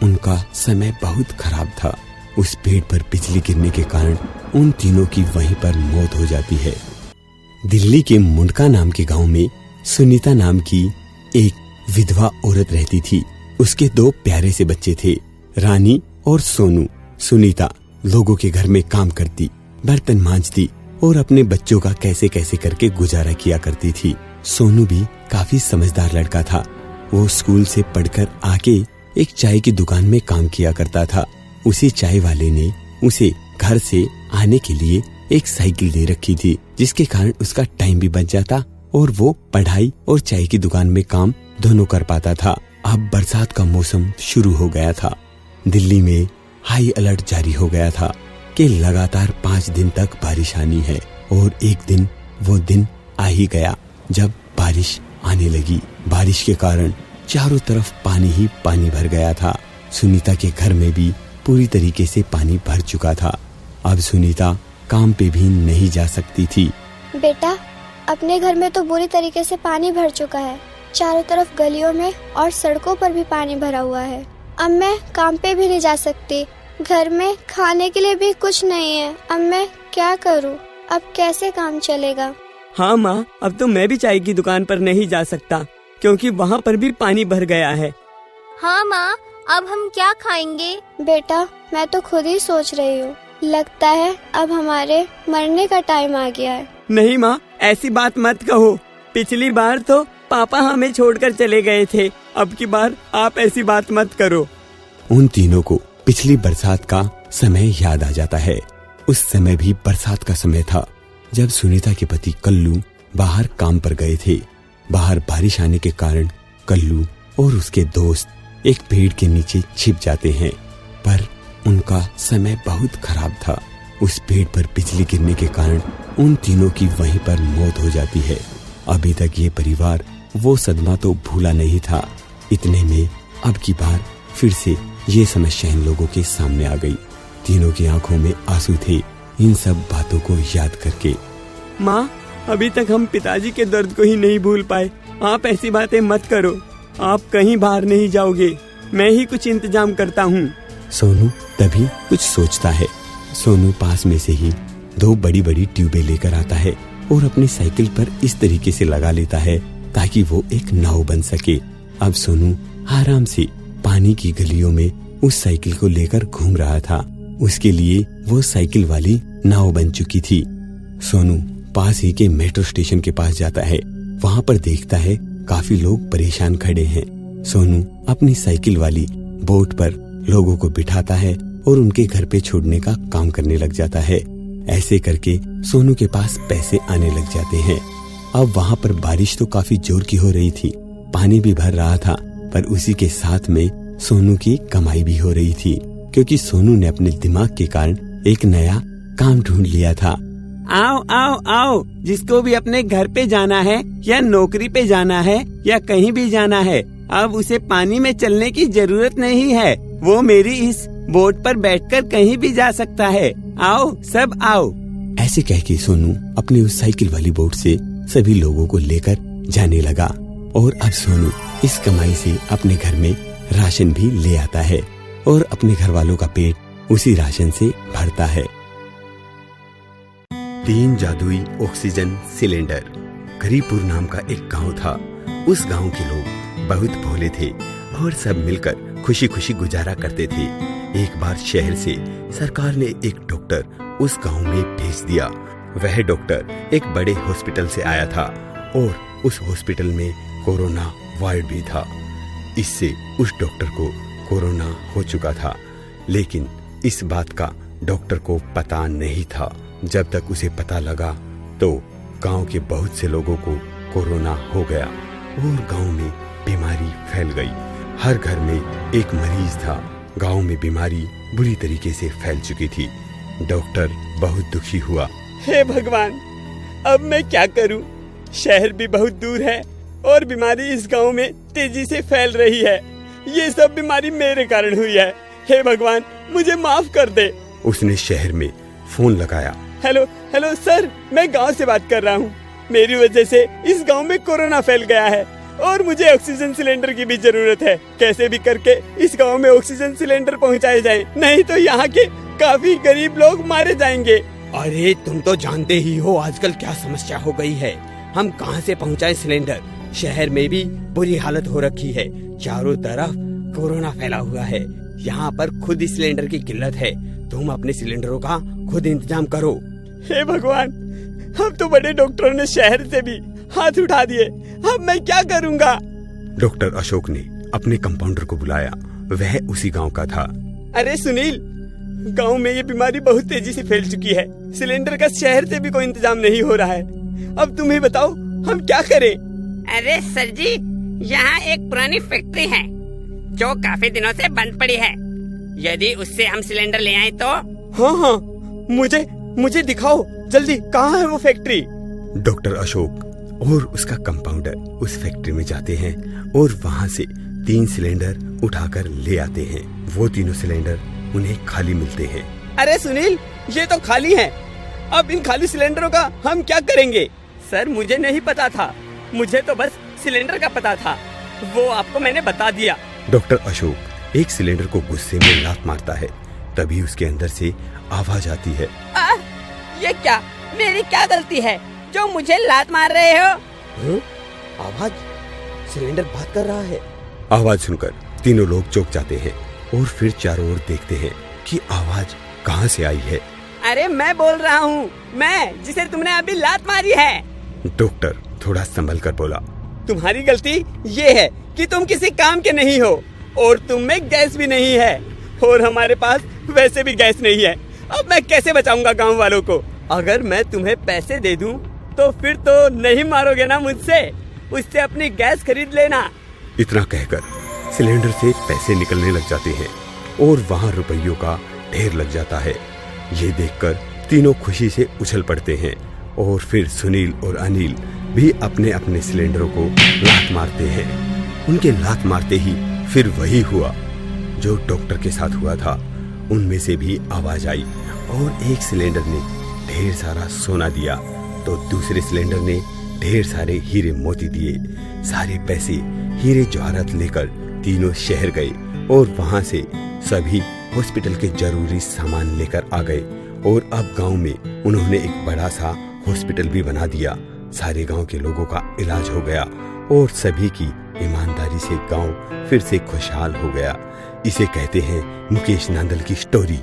उनका समय बहुत खराब था। उस पेड़ पर बिजली गिरने के कारण उन तीनों की वहीं पर मौत हो जाती है। दिल्ली के मुंडका नाम के गांव में सुनीता नाम की एक विधवा औरत रहती थी। उसके 2 प्यारे से बच्चे थे, रानी और सोनू। सुनीता लोगों के घर में काम करती, बर्तन मांजती और अपने बच्चों का कैसे कैसे करके गुजारा किया करती थी। सोनू भी काफी समझदार लड़का था। वो स्कूल से पढ़कर आके एक चाय की दुकान में काम किया करता था। उसी चाय वाले ने उसे घर से आने के लिए एक साइकिल दे रखी थी, जिसके कारण उसका टाइम भी बच जाता और वो पढ़ाई और चाय की दुकान में काम दोनों कर पाता था। अब बरसात का मौसम शुरू हो गया था। दिल्ली में हाई अलर्ट जारी हो गया था कि लगातार 5 दिन तक बारिश आनी है। और एक दिन वो दिन आ ही गया जब बारिश आने लगी। बारिश के कारण चारों तरफ पानी ही पानी भर गया था। सुनीता के घर में भी पूरी तरीके से पानी भर चुका था। अब सुनीता काम पे भी नहीं जा सकती थी। बेटा, अपने घर में तो बुरी तरीके से पानी भर चुका है। चारों तरफ गलियों में और सड़कों पर भी पानी भरा हुआ है। अब मैं काम पे भी नहीं जा सकती। घर में खाने के लिए भी कुछ नहीं है। अब मैं क्या करूं? अब कैसे काम चलेगा? हाँ माँ, अब तो मैं भी चाय की दुकान पर नहीं जा सकता क्योंकि वहाँ पर भी पानी भर गया है। हाँ माँ, अब हम क्या खाएंगे? बेटा, मैं तो खुद ही सोच रही हूँ। लगता है अब हमारे मरने का टाइम आ गया है। नहीं माँ, ऐसी बात मत कहो। पिछली बार तो पापा हमें छोड़कर चले गए थे। अब की बार आप ऐसी बात मत करो। उन तीनों को पिछली बरसात का समय याद आ जाता है। उस समय भी बरसात का समय था जब सुनीता के पति कल्लू बाहर काम पर गए थे। बाहर बारिश आने के कारण कल्लू और उसके दोस्त एक पेड़ के नीचे छिप जाते हैं, पर उनका समय बहुत खराब था। उस पेड़ पर बिजली गिरने के कारण उन तीनों की वहीं पर मौत हो जाती है। अभी तक ये परिवार वो सदमा तो भूला नहीं था। इतने में अब की बार फिर से ये समस्या इन लोगों के सामने आ गई। तीनों की आंखों में आंसू थे इन सब बातों को याद करके। माँ, अभी तक हम पिताजी के दर्द को ही नहीं भूल पाए। आप ऐसी बातें मत करो। आप कहीं बाहर नहीं जाओगे, मैं ही कुछ इंतजाम करता हूँ। सोनू तभी कुछ सोचता है। सोनू पास में से ही 2 बड़ी बड़ी ट्यूबें लेकर आता है और अपनी साइकिल पर इस तरीके से लगा लेता है ताकि वो एक नाव बन सके। अब सोनू आराम से पानी की गलियों में उस साइकिल को लेकर घूम रहा था। उसके लिए वो साइकिल वाली नाव बन चुकी थी। सोनू पास ही के मेट्रो स्टेशन के पास जाता है। वहाँ पर देखता है काफी लोग परेशान खड़े हैं। सोनू अपनी साइकिल वाली बोट पर लोगों को बिठाता है और उनके घर पे छोड़ने का काम करने लग जाता है। ऐसे करके सोनू के पास पैसे आने लग जाते हैं। अब वहाँ पर बारिश तो काफी जोर की हो रही थी, पानी भी भर रहा था, पर उसी के साथ में सोनू की कमाई भी हो रही थी क्योंकि सोनू ने अपने दिमाग के कारण एक नया काम ढूंढ लिया था। आओ आओ आओ, जिसको भी अपने घर पे जाना है या नौकरी पे जाना है या कहीं भी जाना है, अब उसे पानी में चलने की जरूरत नहीं है। वो मेरी इस बोट पर बैठकर कहीं भी जा सकता है। आओ सब आओ। ऐसे कह के सोनू अपनी उस साइकिल वाली बोट से सभी लोगों को लेकर जाने लगा और अब सोनू इस कमाई से अपने घर में राशन भी ले आता है और अपने घर वालों का पेट उसी राशन से भरता है। 3 जादुई ऑक्सीजन सिलेंडर। गरीपुर नाम का एक गांव था। उस गांव के लोग बहुत भोले थे और सब मिलकर खुशी खुशी गुजारा करते थे। एक बार शहर से सरकार ने एक डॉक्टर उस गांव में भेज दिया। वह डॉक्टर एक बड़े हॉस्पिटल से आया था और उस हॉस्पिटल में कोरोना वार्ड भी था। इससे उस डॉक्टर को कोरोना हो चुका था, लेकिन इस बात का डॉक्टर को पता नहीं था। जब तक उसे पता लगा तो गांव के बहुत से लोगों को कोरोना हो गया और गांव में बीमारी फैल गई। हर घर में एक मरीज था। गांव में बीमारी बुरी तरीके से फैल चुकी थी। डॉक्टर बहुत दुखी हुआ। हे भगवान, अब मैं क्या करूं? शहर भी बहुत दूर है और बीमारी इस गांव में तेजी से फैल रही है। ये सब बीमारी मेरे कारण हुई है। हे भगवान, मुझे माफ कर दे। उसने शहर में फोन लगाया। हेलो हेलो सर, मैं गांव से बात कर रहा हूँ। मेरी वजह से इस गांव में कोरोना फैल गया है। और मुझे ऑक्सीजन सिलेंडर की भी जरूरत है। कैसे भी करके इस गांव में ऑक्सीजन सिलेंडर पहुंचाए जाएं, नहीं तो यहाँ के काफी गरीब लोग मारे जाएंगे। अरे तुम तो जानते ही हो आजकल क्या समस्या हो गई है। हम कहां से पहुंचाएं सिलेंडर? शहर में भी बुरी हालत हो रखी है, चारों तरफ कोरोना फैला हुआ है। यहाँ पर खुद ही सिलेंडर की किल्लत है। तुम अपने सिलेंडरों का खुद इंतजाम करो। हे भगवान, अब तो बड़े डॉक्टरों ने शहर से भी हाथ उठा दिए। अब मैं क्या करूँगा? डॉक्टर अशोक ने अपने कंपाउंडर को बुलाया। वह उसी गांव का था। अरे सुनील, गांव में ये बीमारी बहुत तेजी से फैल चुकी है। सिलेंडर का शहर से भी कोई इंतजाम नहीं हो रहा है। अब तुम ही बताओ हम क्या करें? अरे सर जी, यहाँ एक पुरानी फैक्ट्री है जो काफी दिनों से बंद पड़ी है। यदि उससे हम सिलेंडर ले आए तो? हाँ, मुझे दिखाओ जल्दी, कहाँ है वो फैक्ट्री? डॉक्टर अशोक और उसका कंपाउंडर उस फैक्ट्री में जाते हैं और वहाँ से 3 सिलेंडर उठाकर ले आते हैं। वो तीनों सिलेंडर उन्हें खाली मिलते हैं। अरे सुनील, ये तो खाली हैं। अब इन खाली सिलेंडरों का हम क्या करेंगे? सर मुझे नहीं पता था, मुझे तो बस सिलेंडर का पता था, वो आपको मैंने बता दिया। डॉक्टर अशोक एक सिलेंडर को गुस्से में लात मारता है। तभी उसके अंदर से आवाज आती है, ये क्या, मेरी क्या गलती है जो मुझे लात मार रहे हो? आवाज, सिलेंडर बात कर रहा है। आवाज सुनकर तीनों लोग चौंक जाते हैं और फिर चारों ओर देखते हैं कि आवाज कहाँ से आई है। अरे मैं बोल रहा हूँ, मैं जिसे तुमने अभी लात मारी है। डॉक्टर थोड़ा संभल कर बोला, तुम्हारी गलती ये है कि तुम किसी काम के नहीं हो और तुम में गैस भी नहीं है और हमारे पास वैसे भी गैस नहीं है। अब मैं कैसे बचाऊंगा गांव वालों को? अगर मैं तुम्हें पैसे दे दूं तो फिर तो नहीं मारोगे ना मुझसे? उससे अपनी गैस खरीद लेना। इतना कहकर सिलेंडर से पैसे निकलने लग जाते हैं और वहाँ रुपयों का ढेर लग जाता है। ये देखकर तीनों खुशी से उछल पड़ते हैं और फिर सुनील और अनिल भी अपने अपने सिलेंडरों को लात मारते हैं। उनके लात मारते ही फिर वही हुआ जो डॉक्टर के साथ हुआ था। उनमें से भी आवाज आई और एक सिलेंडर ने ढेर सारा सोना दिया तो दूसरे सिलेंडर ने ढेर सारे हीरे मोती दिए। सारे पैसे हीरे जवाहरात लेकर तीनों शहर गए और वहां से सभी हॉस्पिटल के जरूरी सामान लेकर आ गए और अब गांव में उन्होंने एक बड़ा सा हॉस्पिटल भी बना दिया। सारे गांव के लोगों का इलाज हो गया और सभी की ईमानदारी से गांव फिर से खुशहाल हो गया। इसे कहते हैं मुकेश नांदल की स्टोरी।